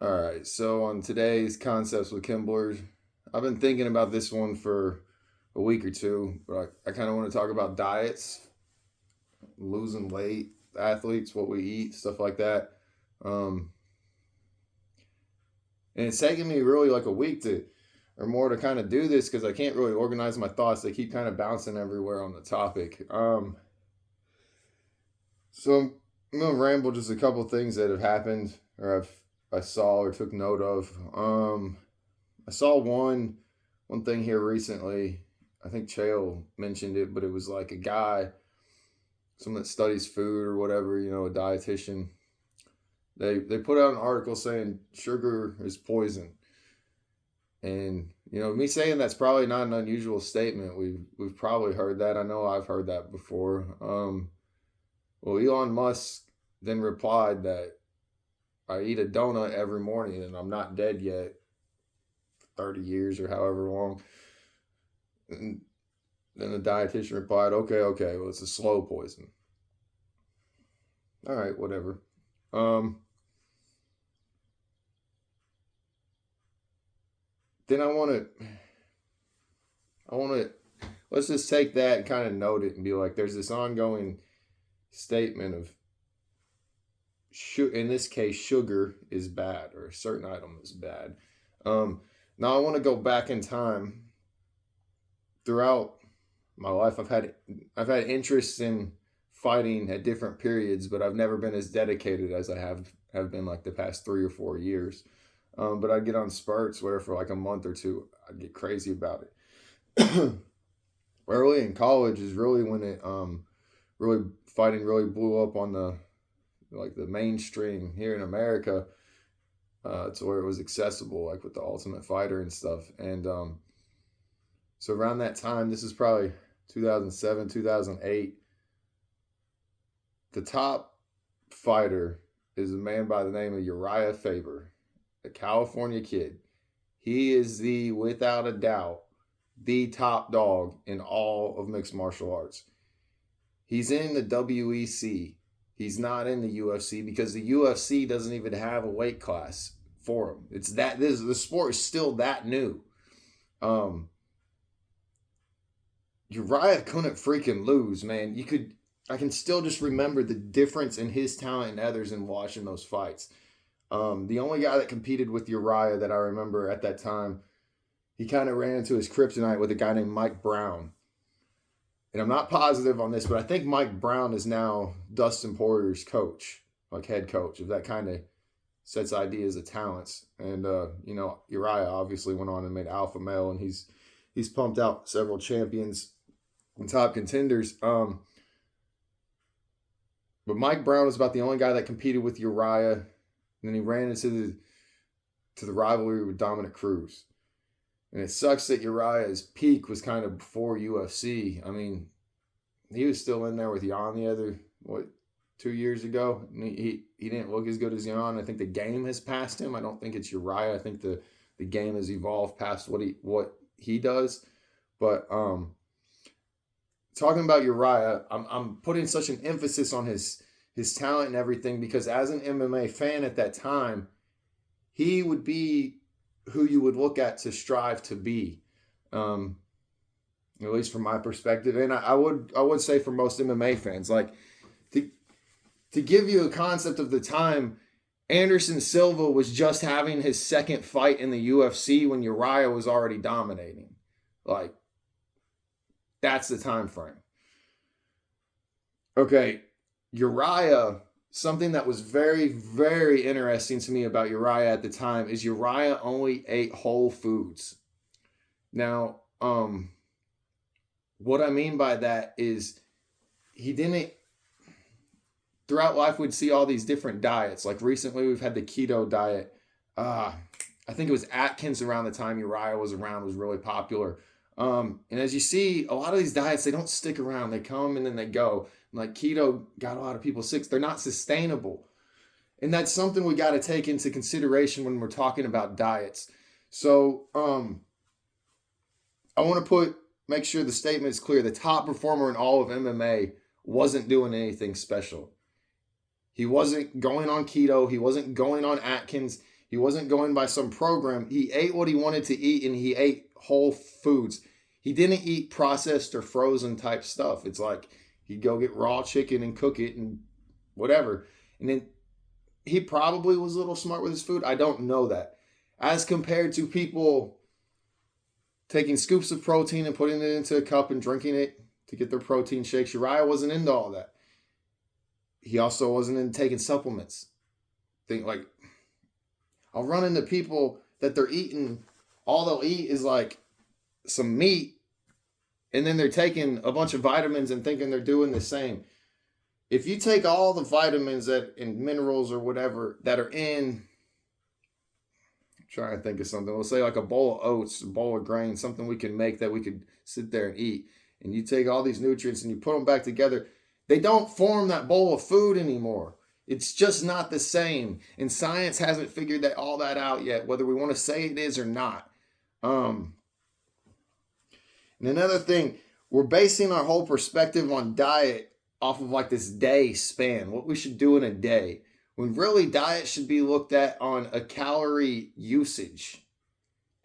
All right, so on today's Concepts with Kimblers, I've been thinking about this one for a week or two, but I kind of want to talk about diets, losing weight, athletes, what we eat, stuff like that. Um, and it's taken me really like a week to or more to kind of do this because I can't really organize my thoughts. They keep kind of bouncing everywhere on the topic. So I'm gonna ramble just a couple things that have happened or I saw or took note of. I saw one thing here recently. I think Chael mentioned it, but it was like a guy, someone that studies food or whatever, a dietitian. They put out an article saying sugar is poison, and me saying that's probably not an unusual statement. We've probably heard that. I know I've heard that before. Well, Elon Musk then replied that I eat a donut every morning and I'm not dead yet, 30 years or however long. And then the dietitian replied, okay, well, it's a slow poison. All right, whatever. Then let's just take that and kind of note it and be like, there's this ongoing statement of, in this case, sugar is bad or a certain item is bad. Now I want to go back in time. Throughout my life, I've had interests in fighting at different periods, but I've never been as dedicated as I have been like the past 3 or 4 years. But I'd get on spurts where for like a month or two, I'd get crazy about it. Early in college is really when it really fighting really blew up on the mainstream here in America, to where it was accessible, like with the Ultimate Fighter and stuff. And so around that time, this is probably 2007, 2008. The top fighter is a man by the name of Urijah Faber, a California kid. He is without a doubt, the top dog in all of mixed martial arts. He's in the WEC. He's not in the UFC because the UFC doesn't even have a weight class for him. The sport is still that new. Uriah couldn't freaking lose, man. I can still just remember the difference in his talent and others in watching those fights. The only guy that competed with Uriah that I remember at that time, he kind of ran into his kryptonite with a guy named Mike Brown. And I'm not positive on this, but I think Mike Brown is now Dustin Poirier's coach, like head coach, if that kind of sets ideas of talents. And Uriah obviously went on and made alpha male, and he's pumped out several champions and top contenders. But Mike Brown was about the only guy that competed with Uriah, and then he ran into the rivalry with Dominic Cruz. And it sucks that Uriah's peak was kind of before UFC. I mean, he was still in there with Jan the other 2 years ago. And he didn't look as good as Jan. I think the game has passed him. I don't think it's Uriah. I think the game has evolved past what he does. But talking about Uriah, I'm putting such an emphasis on his talent and everything because as an MMA fan at that time, he would be who you would look at to strive to be, at least from my perspective. And I would say for most MMA fans, like to give you a concept of the time, Anderson Silva was just having his second fight in the UFC when Uriah was already dominating. Like, that's the time frame. Okay, Uriah, something that was very, very interesting to me about Uriah at the time is Uriah only ate whole foods. Now, what I mean by that is he didn't, throughout life we'd see all these different diets. Like recently we've had the keto diet. I think it was Atkins around the time Uriah was around, was really popular. And as you see, a lot of these diets, they don't stick around. They come and then they go. Like keto got a lot of people sick. They're not sustainable. And that's something we got to take into consideration when we're talking about diets. So I want to make sure the statement is clear. The top performer in all of MMA wasn't doing anything special. He wasn't going on keto. He wasn't going on Atkins. He wasn't going by some program. He ate what he wanted to eat, and he ate whole foods. He didn't eat processed or frozen type stuff. It's like he'd go get raw chicken and cook it and whatever. And then he probably was a little smart with his food. I don't know that. As compared to people taking scoops of protein and putting it into a cup and drinking it to get their protein shakes. Urijah wasn't into all that. He also wasn't into taking supplements. I'll run into people that they're eating, all they'll eat is like some meat, and then they're taking a bunch of vitamins and thinking they're doing the same. If you take all the vitamins and minerals or whatever that are in, I'm trying to think of something. We'll say like a bowl of oats, a bowl of grains, something we can make that we could sit there and eat. And you take all these nutrients and you put them back together. They don't form that bowl of food anymore. It's just not the same. And science hasn't figured all that out yet, whether we want to say it is or not. And another thing, we're basing our whole perspective on diet off of like this day span, what we should do in a day, when really diet should be looked at on a calorie usage.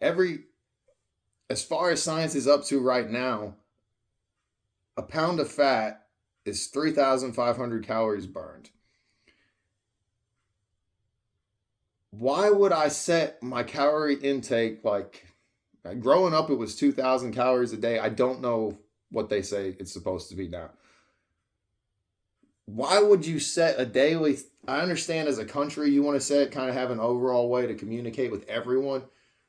As far as science is up to right now, a pound of fat is 3,500 calories burned. Why would I set my calorie intake like growing up? It was 2,000 calories a day. I don't know what they say it's supposed to be now. Why would you set a daily? I understand as a country you want to set it, kind of have an overall way to communicate with everyone.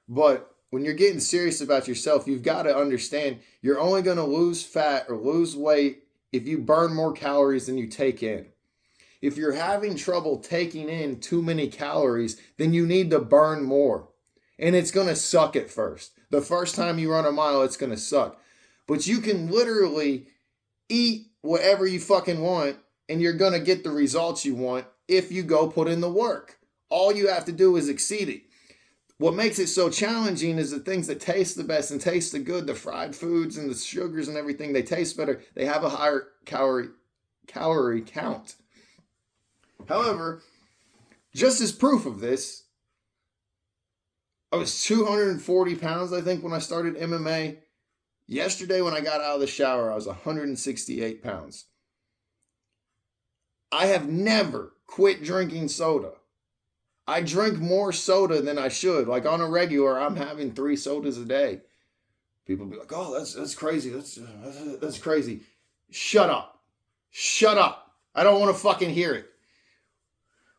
But when you're getting serious about yourself, you've got to understand you're only going to lose fat or lose weight if you burn more calories than you take in. If you're having trouble taking in too many calories, then you need to burn more. And it's going to suck at first. The first time you run a mile, it's going to suck. But you can literally eat whatever you fucking want, and you're going to get the results you want if you go put in the work. All you have to do is exceed it. What makes it so challenging is the things that taste the best and taste the good, the fried foods and the sugars and everything, they taste better. They have a higher calorie count. However, just as proof of this, I was 240 pounds, I think, when I started MMA. Yesterday, when I got out of the shower, I was 168 pounds. I have never quit drinking soda. I drink more soda than I should. Like on a regular, I'm having 3 sodas a day. People be like, "Oh, that's crazy. That's crazy." Shut up. Shut up. I don't want to fucking hear it.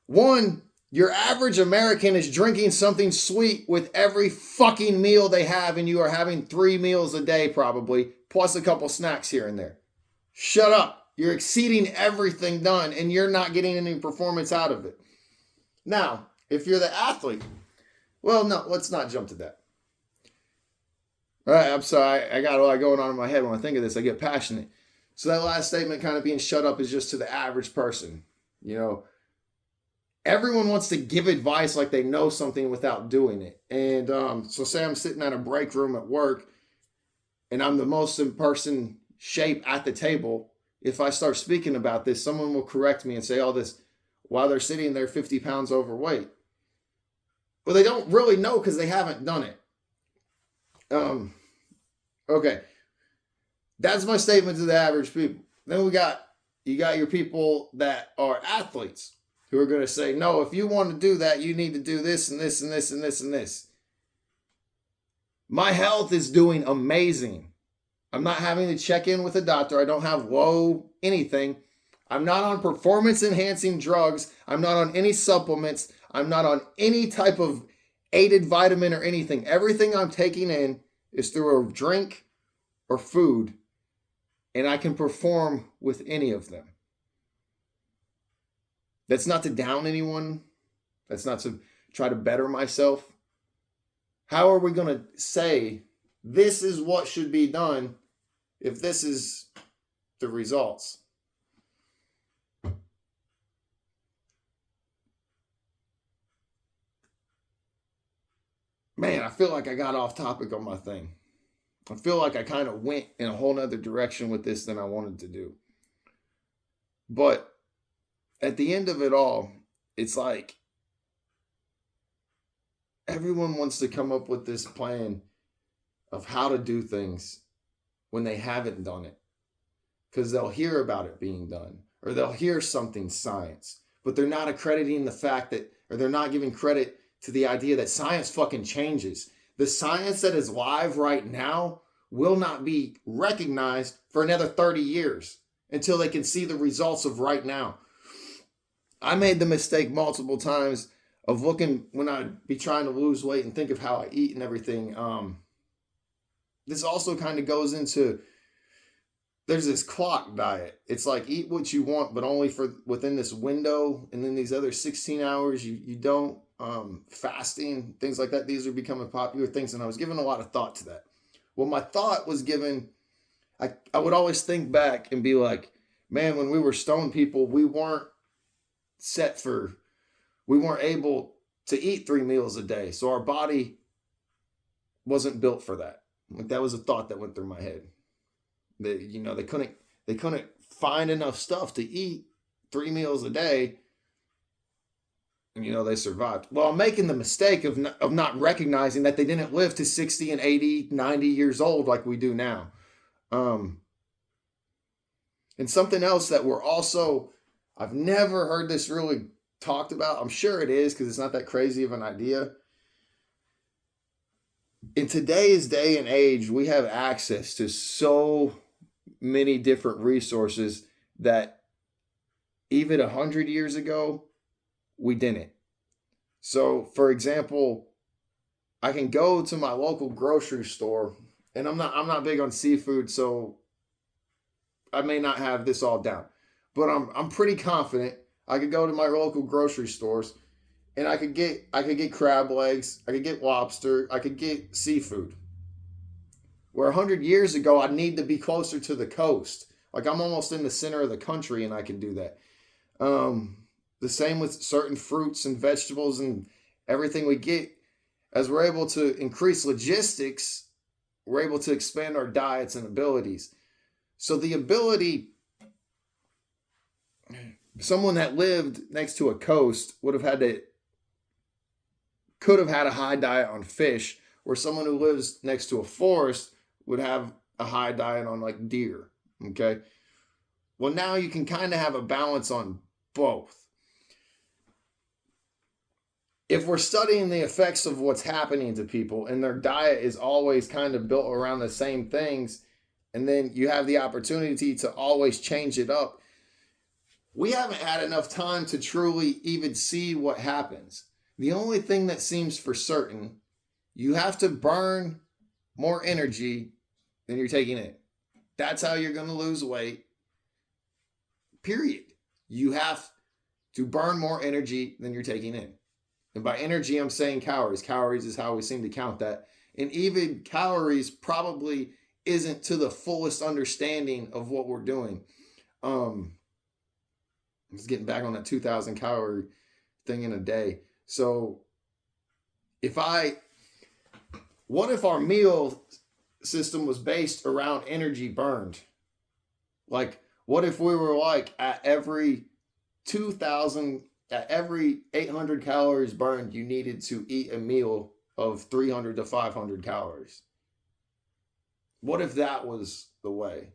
One, your average American is drinking something sweet with every fucking meal they have, and you are having 3 meals a day probably, plus a couple snacks here and there. Shut up. You're exceeding everything done, and you're not getting any performance out of it. Now, if you're the athlete, well, no, let's not jump to that. All right, I'm sorry. I got a lot going on in my head when I think of this. I get passionate. So that last statement kind of being shut up is just to the average person. You know, everyone wants to give advice like they know something without doing it. And so say I'm sitting at a break room at work and I'm the most in person shape at the table. If I start speaking about this, someone will correct me and say all this while they're sitting there 50 pounds overweight. Well, they don't really know because they haven't done it. Okay. That's my statement to the average people. Then you got your people that are athletes who are going to say, no, if you want to do that, you need to do this and this and this and this and this. My health is doing amazing. I'm not having to check in with a doctor. I don't have low anything. I'm not on performance enhancing drugs. I'm not on any supplements. I'm not on any type of aided vitamin or anything. Everything I'm taking in is through a drink or food, and I can perform with any of them. That's not to down anyone. That's not to try to better myself. How are we going to say this is what should be done if this is the results? Man, I feel like I got off topic on my thing. I feel like I kind of went in a whole nother direction with this than I wanted to do. But at the end of it all, it's like everyone wants to come up with this plan of how to do things when they haven't done it, because they'll hear about it being done, or they'll hear something science, but they're not accrediting the fact that, or they're not giving credit to the idea that science fucking changes. The science that is live right now will not be recognized for another 30 years until they can see the results of right now. I made the mistake multiple times of looking when I'd be trying to lose weight and think of how I eat and everything. This also kind of goes into, there's this clock diet. It's like eat what you want, but only for within this window. And then these other 16 hours, you don't. Fasting, things like that. These are becoming popular things. And I was giving a lot of thought to that. Well, my thought was given, I would always think back and be like, man, when we were stone people, we weren't able to eat 3 meals a day. So our body wasn't built for that. Like, that was a thought that went through my head. That, they couldn't find enough stuff to eat 3 meals a day. And, they survived. Well, I'm making the mistake of not recognizing that they didn't live to 60 and 80, 90 years old like we do now. And something else that I've never heard this really talked about. I'm sure it is, because it's not that crazy of an idea. In today's day and age, we have access to so many different resources that even 100 years ago, we didn't. So, for example, I can go to my local grocery store, and I'm not big on seafood, so I may not have this all down, but I'm pretty confident I could go to my local grocery stores and I could get crab legs, I could get lobster, I could get seafood. Where 100 years ago, I'd need to be closer to the coast. Like, I'm almost in the center of the country and I can do that. The same with certain fruits and vegetables and everything we get. As we're able to increase logistics, we're able to expand our diets and abilities. So the ability, someone that lived next to a coast could have had a high diet on fish, where someone who lives next to a forest would have a high diet on like deer. Okay. Well, now you can kind of have a balance on both. If we're studying the effects of what's happening to people and their diet is always kind of built around the same things, and then you have the opportunity to always change it up, we haven't had enough time to truly even see what happens. The only thing that seems for certain, you have to burn more energy than you're taking in. That's how you're going to lose weight. Period. You have to burn more energy than you're taking in. And by energy, I'm saying calories. Calories is how we seem to count that. And even calories probably isn't to the fullest understanding of what we're doing. I'm just getting back on that 2,000 calorie thing in a day. So what if our meal system was based around energy burned? Like, what if we were like at every 800 calories burned, you needed to eat a meal of 300 to 500 calories? What if that was the way?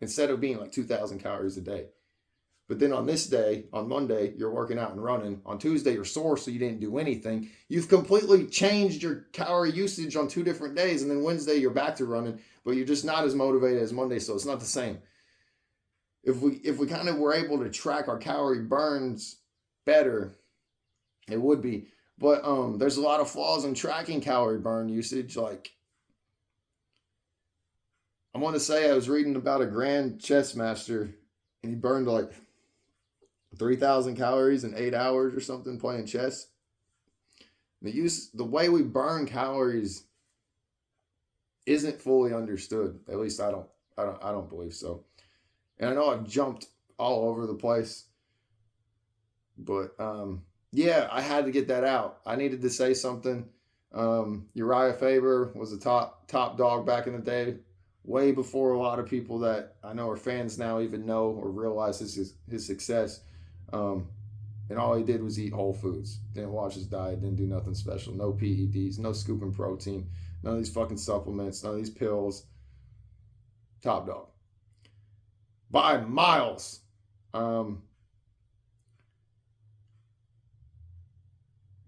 Instead of being like 2,000 calories a day. But then on this day, on Monday, you're working out and running. On Tuesday, you're sore, so you didn't do anything. You've completely changed your calorie usage on 2 different days. And then Wednesday, you're back to running, but you're just not as motivated as Monday, so it's not the same. If we kind of were able to track our calorie burns better, it would be. But there's a lot of flaws in tracking calorie burn usage. Like, I want to say I was reading about a grand chess master, and he burned like 3,000 calories in 8 hours or something playing chess. The way we burn calories isn't fully understood. At least I don't believe so. And I know I've jumped all over the place, but yeah, I had to get that out. I needed to say something. Urijah Faber was a top dog back in the day, way before a lot of people that I know are fans now even know or realize his success. And all he did was eat whole foods. Didn't watch his diet, didn't do nothing special. No PEDs, no scooping protein, none of these fucking supplements, none of these pills. Top dog. By miles.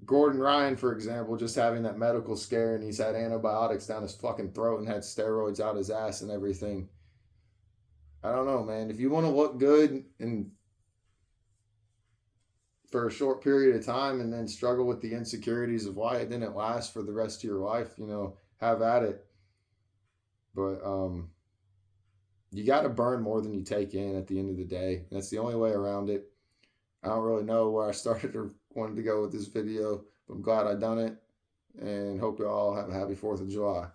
Gordon Ryan, for example, just having that medical scare and he's had antibiotics down his fucking throat and had steroids out his ass and everything. I don't know, man. If you want to look good and for a short period of time and then struggle with the insecurities of why it didn't last for the rest of your life, have at it. But you got to burn more than you take in at the end of the day. That's the only way around it. I don't really know where I started or wanted to go with this video, but I'm glad I done it and hope you all have a happy 4th of July.